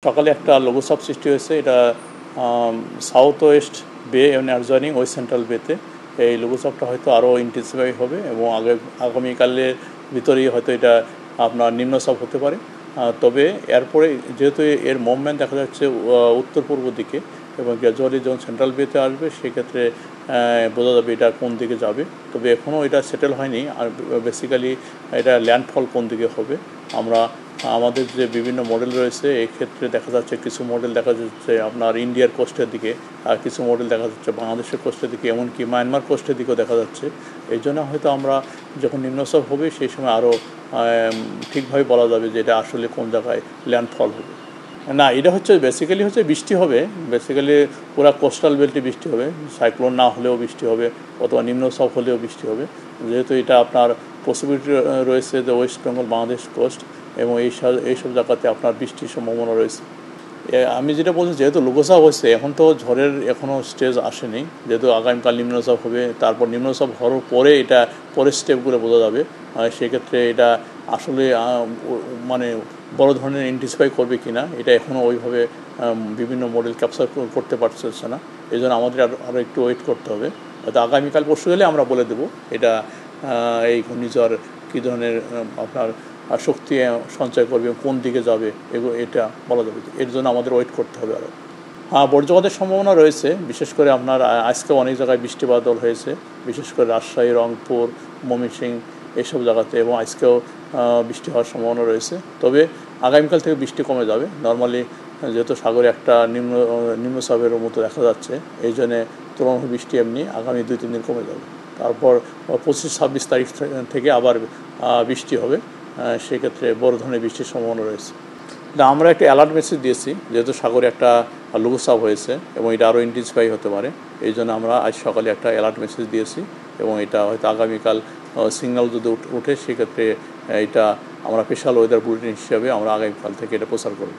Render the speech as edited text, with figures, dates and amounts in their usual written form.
সকালে একটা লঘুচাপ সৃষ্টি হয়েছে, এটা সাউথ ওয়েস্ট বে এবং অ্যাডজয়নিং ওয়েস্ট সেন্ট্রাল বেতে। এই লঘুচাপটা হয়তো আরও ইন্টেন্সিফাই হবে এবং আগামীকালের ভিতরেই হয়তো এটা আপনার নিম্নচাপ হতে পারে। তবে এরপরে যেহেতু এর মুভমেন্ট দেখা যাচ্ছে উত্তর পূর্ব দিকে এবং গ্র্যাজুয়ালি যখন সেন্ট্রাল বেতে আসবে সেক্ষেত্রে বোঝা যাবে এটা কোন দিকে যাবে। তবে এখনও এটা সেটেল হয়নি, আর বেসিক্যালি এটা ল্যান্ডফল কোন দিকে হবে। আমরা আমাদের যে বিভিন্ন মডেল রয়েছে এই ক্ষেত্রে দেখা যাচ্ছে কিছু মডেল দেখা যাচ্ছে আপনার ইন্ডিয়ার কোস্টের দিকে, আর কিছু মডেল দেখা যাচ্ছে বাংলাদেশের কোস্টের দিকে, এমনকি মায়ানমার কোস্টের দিকেও দেখা যাচ্ছে। এই জন্য হয়তো আমরা যখন নিম্নচাপ হবে সেই সময় আরও ঠিকভাবে বলা যাবে যে এটা আসলে কোন জায়গায় ল্যান্ডফল হবে। না, এটা হচ্ছে বেসিক্যালি বৃষ্টি হবে, বেসিক্যালি পুরা কোস্টাল বেল্টে বৃষ্টি হবে, সাইক্লোন না হলেও বৃষ্টি হবে অথবা নিম্নচাপ হলেও বৃষ্টি হবে। যেহেতু এটা আপনার পসিবিলিটি রয়েছে যে ওয়েস্ট বেঙ্গল বাংলাদেশ কোস্ট এবং এইসব জায়গাতে আপনার বৃষ্টির সম্ভাবনা রয়েছে। আমি যেটা বলছি, যেহেতু লঘুচাপ হয়েছে, এখন তো ঝড়ের এখনও স্টেজ আসেনি, যেহেতু আগামীকাল নিম্নচাপ হবে, তারপর নিম্নচাপ হওয়ার পরে এটা পরের স্টেপগুলো বোঝা যাবে। সেক্ষেত্রে এটা আসলে মানে বড় ধরনের ইন্টেন্সিফাই করবে কি না এটা এখনও ওইভাবে বিভিন্ন মডেল ক্যাপচার করতে পারছে না। এই জন্য আমাদের আরও একটু ওয়েট করতে হবে। হয়তো আগামীকাল পরশু হলে আমরা বলে দেবো এটা এই ঘূর্ণিঝড় কী ধরনের আপনার শক্তি সঞ্চয় করবে, কোন দিকে যাবে, এটা বলা যাবে। এর জন্য আমাদের ওয়েট করতে হবে আরও। বজ্রপাতের সম্ভাবনা রয়েছে, বিশেষ করে আপনার আজকেও অনেক জায়গায় বৃষ্টি বাদল হয়েছে, বিশেষ করে রাজশাহী, রংপুর, ময়মনসিংহ এইসব জায়গাতে, এবং আজকেও বৃষ্টি হওয়ার সম্ভাবনা রয়েছে। তবে আগামীকাল থেকে বৃষ্টি কমে যাবে। নর্মালি যেহেতু সাগরে একটা নিম্নচাপের মতো দেখা যাচ্ছে, এই জন্যে তুলনামূলক বৃষ্টি এমনি আগামী 2-3 দিন কমে যাবে। তারপর 25-26 তারিখ থেকে আবার বৃষ্টি হবে, সেক্ষেত্রে বড় ধরনের বৃষ্টির সম্ভাবনা রয়েছে। আমরা একটা অ্যালার্ট মেসেজ দিয়েছি, যেহেতু সাগরে একটা লঘুচাপ হয়েছে এবং এটা আরও ইন্টেন্সিফাই হতে পারে। এই জন্য আমরা আজ সকালে একটা অ্যালার্ট মেসেজ দিয়েছি এবং এটা হয়তো আগামীকাল সিগন্যাল যদি উঠে সেক্ষেত্রে এটা আমরা স্পেশাল ওয়েদার বুলেটিন হিসাবে আমরা আগামীকাল থেকে এটা প্রচার করব।